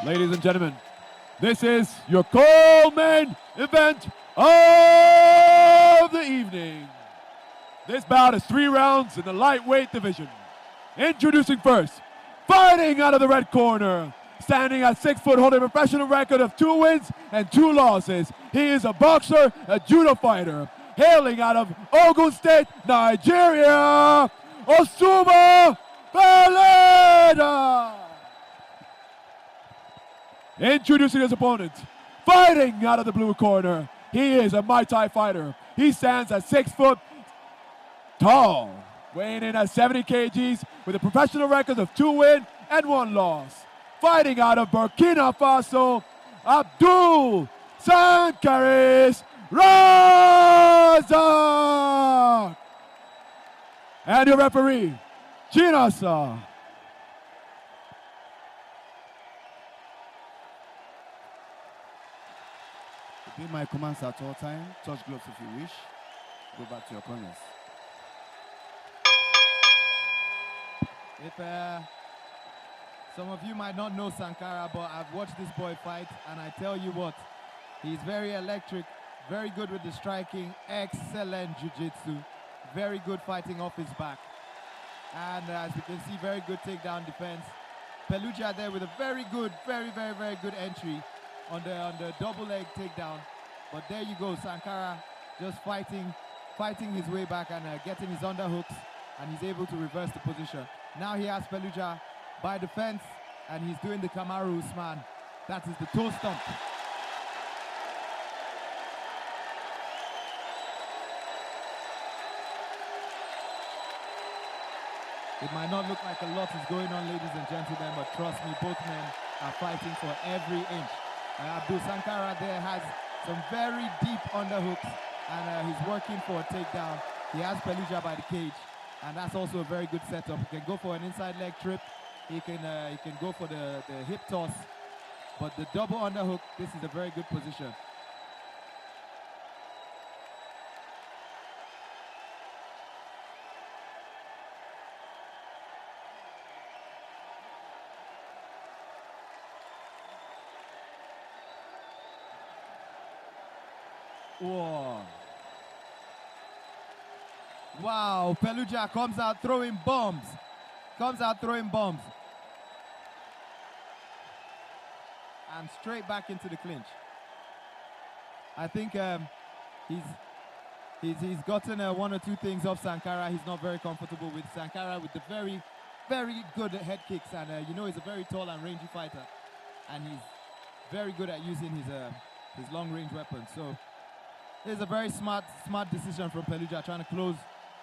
Ladies and gentlemen, this is your co-main event of the evening. This bout is 3 rounds in the lightweight division. Introducing first, fighting out of the red corner, standing at 6 foot, holding a professional record of 2 wins and 2 losses. He is a boxer, a judo fighter, hailing out of Ogun State, Nigeria, Abdul Pelejah. Introducing his opponent, fighting out of the blue corner. He is a Muay Thai fighter. He stands at 6 foot tall, weighing in at 70 kgs with a professional record of 2 wins and 1 loss. Fighting out of Burkina Faso, Abdul Vs Pelejah. And your referee, Chinasa. Obey my commands at all time. Touch gloves if you wish. Go back to your corners. If some of you might not know Sankara, but I've watched this boy fight, and I tell you what, he's very electric, very good with the striking, excellent jiu-jitsu, very good fighting off his back. And as you can see, very good takedown defense. Pelejah there with a very good, very good entry on the double leg takedown. But there you go, Sankara just fighting his way back and getting his underhooks, and he's able to reverse the position. Now he has Pelejah by the fence, and he's doing the Kamaru Usman. That is the toe stomp. It might not look like a lot is going on, ladies and gentlemen, but trust me, both men are fighting for every inch. Abdul Sankara there has some very deep underhooks, and he's working for a takedown. He has Pelejah by the cage, and that's also a very good setup. He can go for an inside leg trip. He can go for the hip toss, but the double underhook, this is a very good position. Whoa. Wow, Pelejah comes out throwing bombs. And straight back into the clinch. I think he's gotten 1 or 2 things off Sankara. He's not very comfortable with Sankara with the very good head kicks, and you know, he's a very tall and rangy fighter, and he's very good at using his long range weapons. So it's a very smart decision from Pelejah, trying to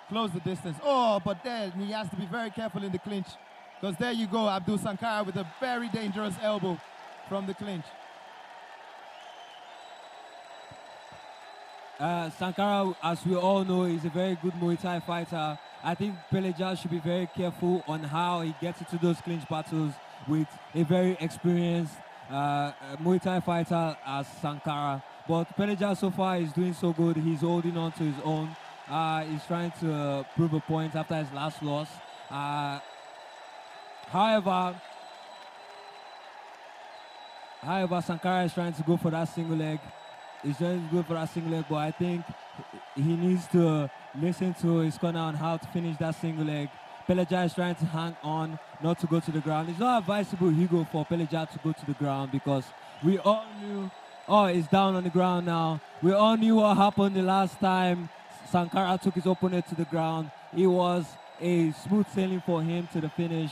close the distance. Oh, but then he has to be very careful in the clinch, because there you go, Abdul Sankara with a very dangerous elbow from the clinch. Sankara, as we all know, is a very good Muay Thai fighter. I think Pelejah should be very careful on how he gets into those clinch battles with a very experienced Muay Thai fighter as Sankara. But Pelejah so far is doing so good. He's holding on to his own. He's trying to prove a point after his last loss. However, Sankara is trying to go for that single leg. He's trying to go for that single leg, but I think he needs to listen to his corner on how to finish that single leg. Pelejah is trying to hang on, not to go to the ground. It's not advisable, Hugo, for Pelejah to go to the ground, because we all knew, oh, he's down on the ground now. We all knew what happened the last time Sankara took his opponent to the ground. It was a smooth sailing for him to the finish.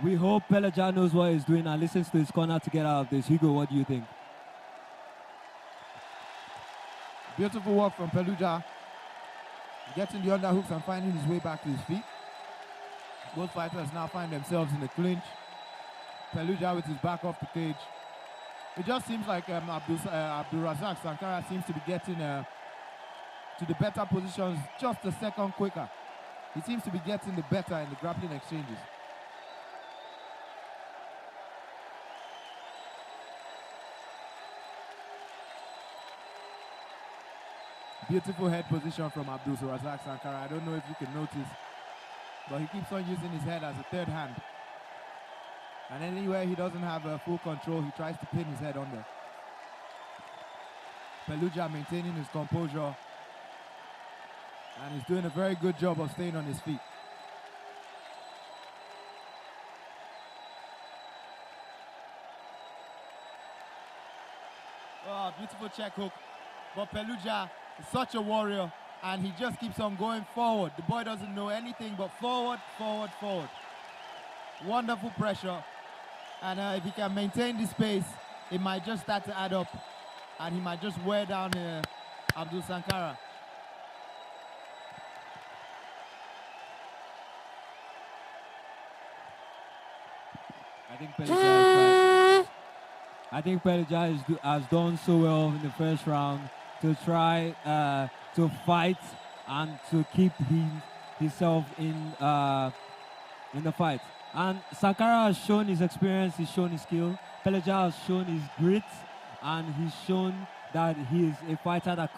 We hope Pelejah knows what he's doing and listens to his corner to get out of this. Hugo, what do you think? Beautiful work from Pelejah, getting the underhooks and finding his way back to his feet. Both fighters now find themselves in the clinch. Pelejah with his back off the cage. It just seems like Abdulrazak Sankara seems to be getting to the better positions just a second quicker. He seems to be getting the better in the grappling exchanges. Beautiful head position from Abdul Razak Sankara. I don't know if you can notice, but he keeps on using his head as a third hand. And anywhere he doesn't have full control, he tries to pin his head on there. Pelejah maintaining his composure. And he's doing a very good job of staying on his feet. Oh, beautiful check hook. But Pelejah is such a warrior, and he just keeps on going forward. The boy doesn't know anything but forward, forward, forward. Wonderful pressure. And if he can maintain this pace, it might just start to add up, and he might just wear down Abdul Sankara. I think Pelejah has done so well in the first round to try to fight and to keep himself in the fight. And Sankara has shown his experience, he's shown his skill. Pelejah has shown his grit, and he's shown that he is a fighter that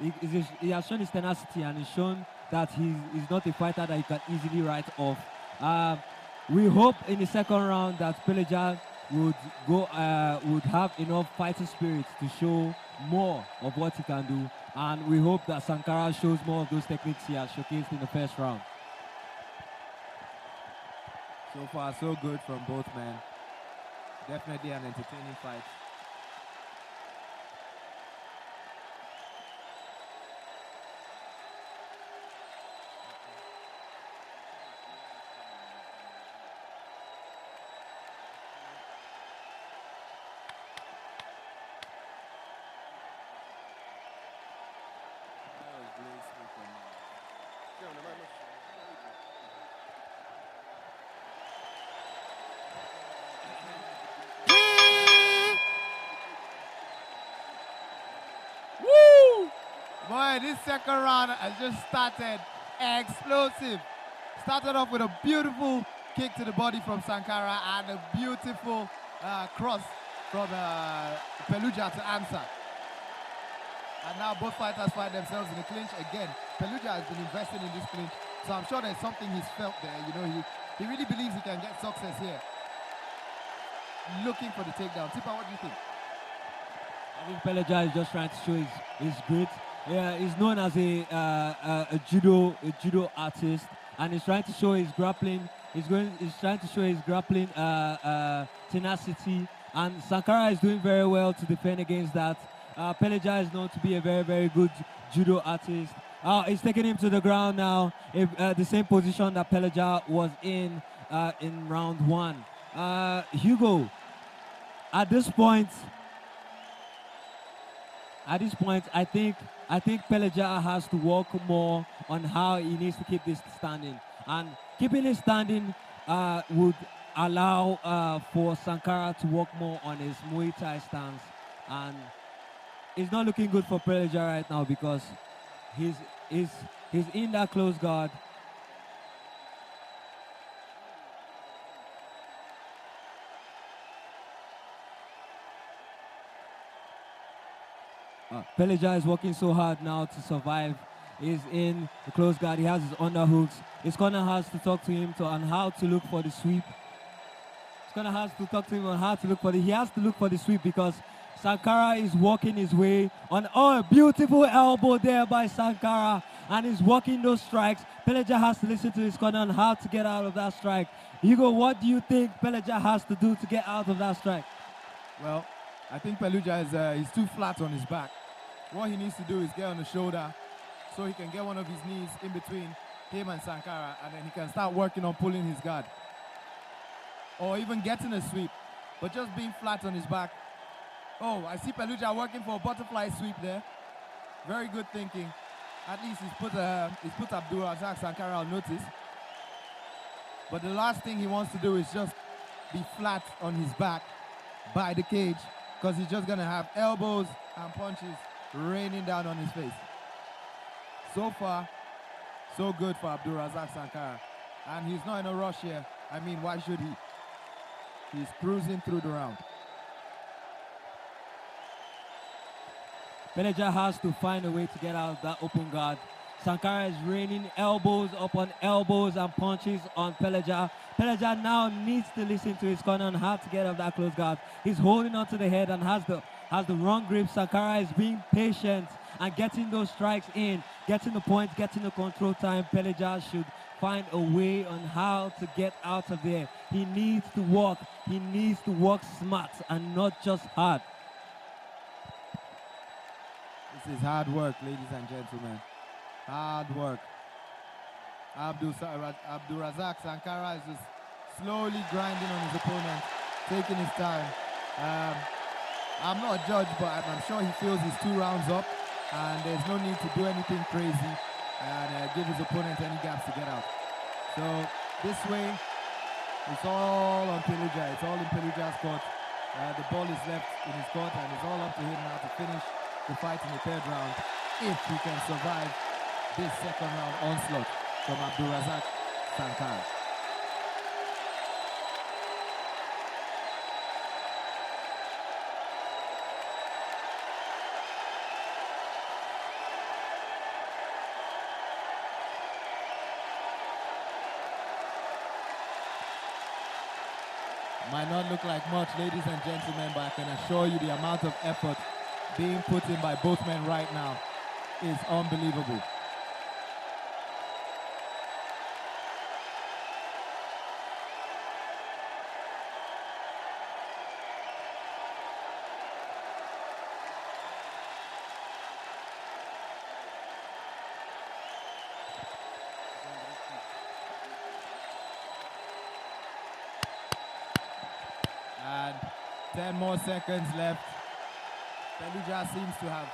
he has shown his tenacity, and he's shown that he's not a fighter that you can easily write off. We hope in the second round that Pelejah would have enough fighting spirit to show more of what he can do, and we hope that Sankara shows more of those techniques he has showcased in the first round. So far, so good from both men. Definitely an entertaining fight. Boy, this second round has just started explosive. Started off with a beautiful kick to the body from Sankara and a beautiful cross from Pelejah to answer. And now both fighters find themselves in the clinch again. Pelejah has been investing in this clinch, so I'm sure there's something he's felt there. You know, he really believes he can get success here. Looking for the takedown. Tipa, what do you think? I think Pelejah is just trying to show his grit. Yeah, he's known as a judo artist, and he's trying to show his grappling. He's trying to show his grappling tenacity, and Sankara is doing very well to defend against that. Pelejah is known to be a very, very good judo artist. He's taking him to the ground now, the same position that Pelejah was in round one. Hugo, at this point, I think Pelejah has to work more on how he needs to keep this standing, and keeping it standing would allow for Sankara to work more on his Muay Thai stance, and it's not looking good for Pelejah right now because he's in that close guard. Pelejah is working so hard now to survive. He's in the close guard. He has his underhooks. His corner has to talk to him on how to look for the sweep. His corner has to talk to him on how to look for he has to look for the sweep because Sankara is working his way on. Oh, a beautiful elbow there by Sankara, and he's working those strikes. Pelejah has to listen to his corner on how to get out of that strike. Hugo, what do you think Pelejah has to do to get out of that strike? Well, I think Pelejah is too flat on his back. What he needs to do is get on the shoulder so he can get one of his knees in between him and Sankara, and then he can start working on pulling his guard. Or even getting a sweep, but just being flat on his back. Oh, I see Pelejah working for a butterfly sweep there. Very good thinking. At least he's put Abdul Vs Sankara on notice. But the last thing he wants to do is just be flat on his back by the cage, because he's just going to have elbows and punches raining down on his face. So far, so good for Abdul Vs Sankara. And he's not in a rush here. I mean, why should he? He's cruising through the round. Pelejah has to find a way to get out of that open guard. Sankara is raining elbows upon elbows and punches on Pelejah. Pelejah now needs to listen to his corner on how to get off that close guard. He's holding onto the head and has the wrong grip. Sankara is being patient and getting those strikes in, getting the points, getting the control time. Pelejah should find a way on how to get out of there. He needs to walk. He needs to walk smart and not just hard. This is hard work, ladies and gentlemen. Hard work. Abdul Razak Sankara is just slowly grinding on his opponent, taking his time. I'm not a judge, but I'm sure he feels he's 2 rounds up, and there's no need to do anything crazy and give his opponent any gaps to get out. So this way, it's all on Pelejah. It's all in Pelejah's court. The ball is left in his court, and it's all up to him now to finish the fight in the 3rd round if he can survive this 2nd round onslaught from Abdul Razak Sankara. Might not look like much, ladies and gentlemen, but I can assure you the amount of effort being put in by both men right now is unbelievable. And 10 more seconds left. Pelejah seems to have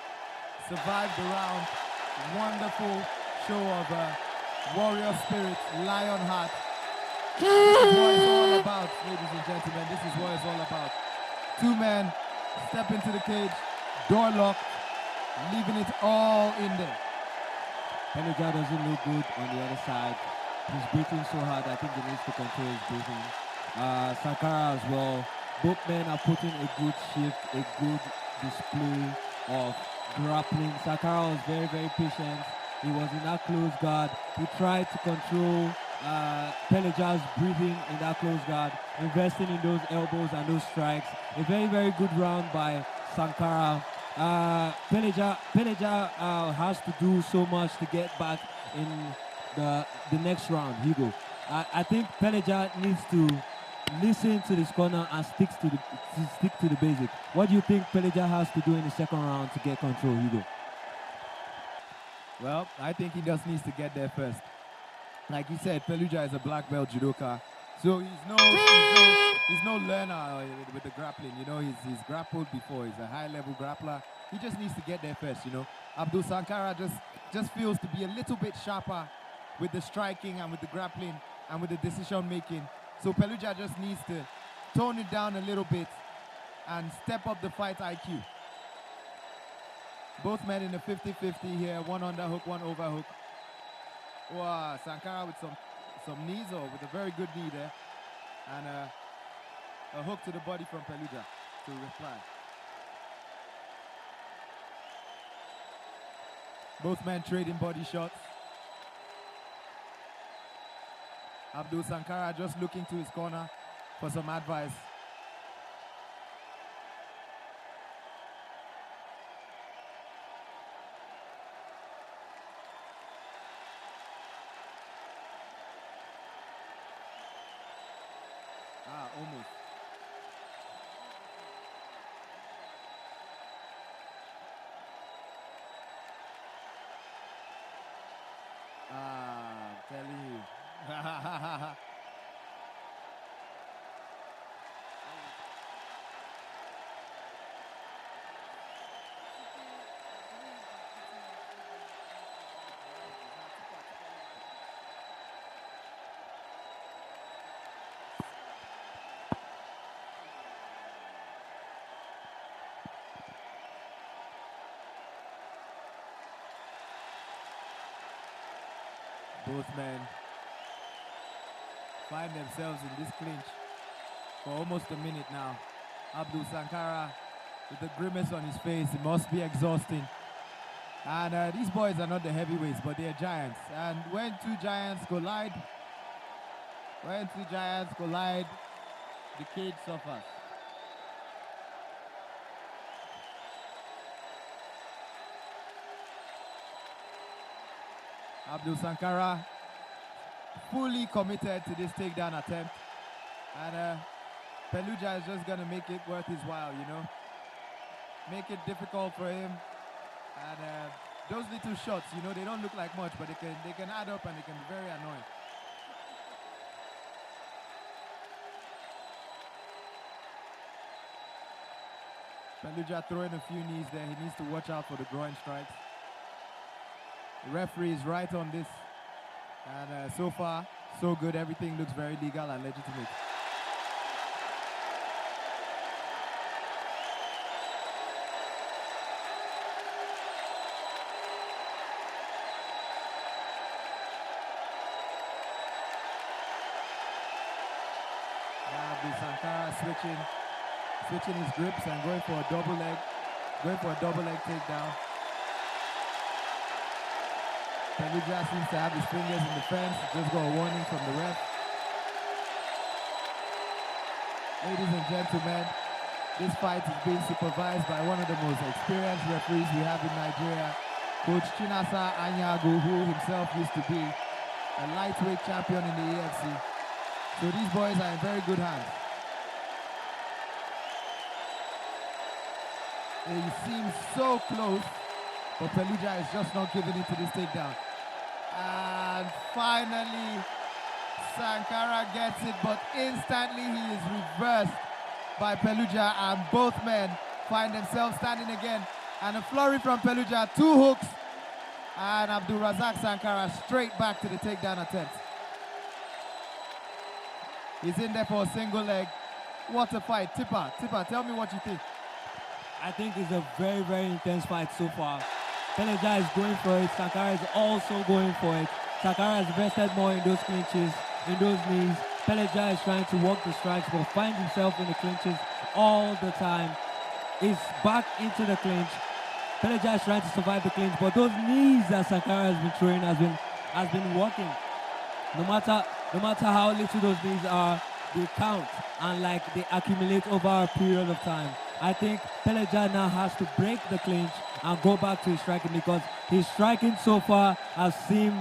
survived the round. Wonderful show of warrior spirit, lion heart. This is what it's all about, ladies and gentlemen. This is what it's all about. 2 men step into the cage, door locked, leaving it all in there. Pelejah doesn't look good on the other side. He's breathing so hard, I think he needs to control his breathing. Sankara as well. Both men are putting a good shift, a good display of grappling. Sankara was very, very patient. He was in that close guard. He tried to control Pelejah's breathing in that close guard, investing in those elbows and those strikes. A very, very good round by Sankara. Pelejah has to do so much to get back in the next round, Hugo. I think Pelejah needs to listen to this corner and stick to the basic. What do you think Pelejah has to do in the 2nd round to get control, Hugo? Well, I think he just needs to get there first. Like you said, Pelejah is a black belt judoka, so he's no learner with the grappling. You know, he's grappled before. He's a high-level grappler. He just needs to get there first. You know, Abdul Sankara just feels to be a little bit sharper with the striking and with the grappling and with the decision making. So Pelejah just needs to tone it down a little bit and step up the fight IQ. Both men in a 50-50 here, one underhook, one overhook. Wow, Sankara with some knees, or with a very good knee there. And a hook to the body from Pelejah to reply. Both men trading body shots. Abdul Sankara just looking to his corner for some advice. Almost. I'm telling you. Both men find themselves in this clinch for almost a minute now. Abdul Sankara with a grimace on his face. It must be exhausting. And these boys are not the heavyweights, but they're giants. And when two giants collide, the cage suffers. Abdul Sankara fully committed to this takedown attempt. And Pelejah is just going to make it worth his while, you know. Make it difficult for him. And those little shots, you know, they don't look like much, but they can add up and they can be very annoying. Pelejah throwing a few knees there. He needs to watch out for the groin strikes. The referee is right on this. And so far, so good. Everything looks very legal and legitimate. Sankara switching his grips and going for a double leg takedown. Pelejah seems to have his fingers in the fence. Just got a warning from the ref. Ladies and gentlemen, this fight is being supervised by one of the most experienced referees we have in Nigeria, Coach Chinasa Anyago, who himself used to be a lightweight champion in the AFC. So these boys are in very good hands. It seems so close, but Pelejah is just not giving in to this takedown. And finally, Sankara gets it, but instantly he is reversed by Pelejah, and both men find themselves standing again. And a flurry from Pelejah, 2 hooks, and Abdul Razak Sankara straight back to the takedown attempt. He's in there for a single leg. What a fight. Tipper, tell me what you think. I think it's a very, very intense fight so far. Pelejah is going for it. Sankara is also going for it. Sankara has vested more in those clinches, in those knees. Pelejah is trying to work the strikes, but finds himself in the clinches all the time. He's back into the clinch. Pelejah is trying to survive the clinch, but those knees that Sankara has been throwing has been working. No matter how little those knees are, they count and they accumulate over a period of time. I think Pelejah now has to break the clinch and go back to his striking, because his striking so far has seemed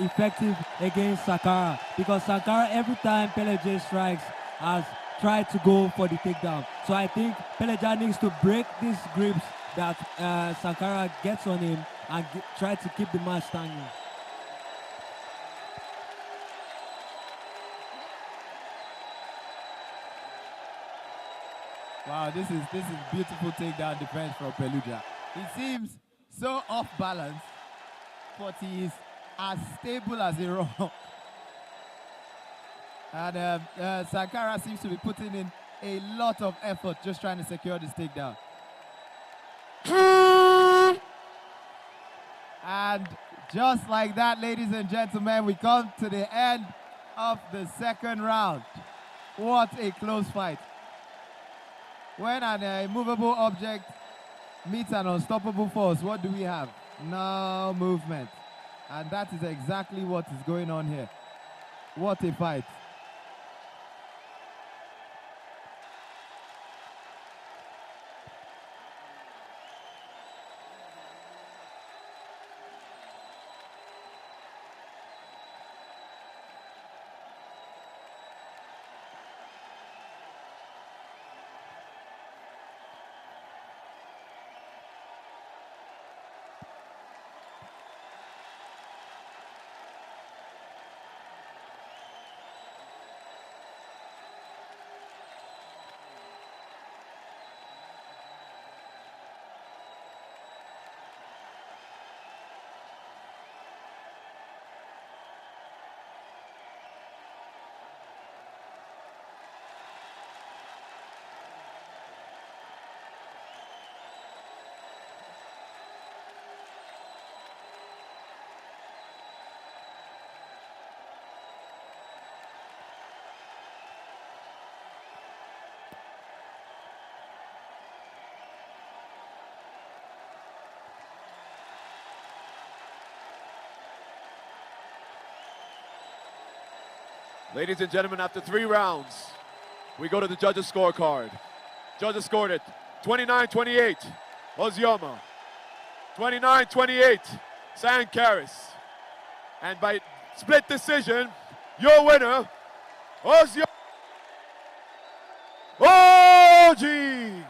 effective against Sankara. Because Sankara, every time Pelejah strikes, has tried to go for the takedown. So I think Pelejah needs to break these grips that Sankara gets on him and try to keep the match standing. Wow, this is beautiful takedown defense from Pelejah. He seems so off balance, but he is as stable as a rock. And Sankara seems to be putting in a lot of effort just trying to secure this takedown. And just like that, ladies and gentlemen, we come to the end of the second round. What a close fight. When an immovable object meets an unstoppable force, what do we have? No movement. And that is exactly what is going on here. What a fight. Ladies and gentlemen, after 3 rounds, we go to the judges' scorecard. Judges scored it 29-28, Ozioma. 29-28, Sankaris. And by split decision, your winner, Ozioma. OG!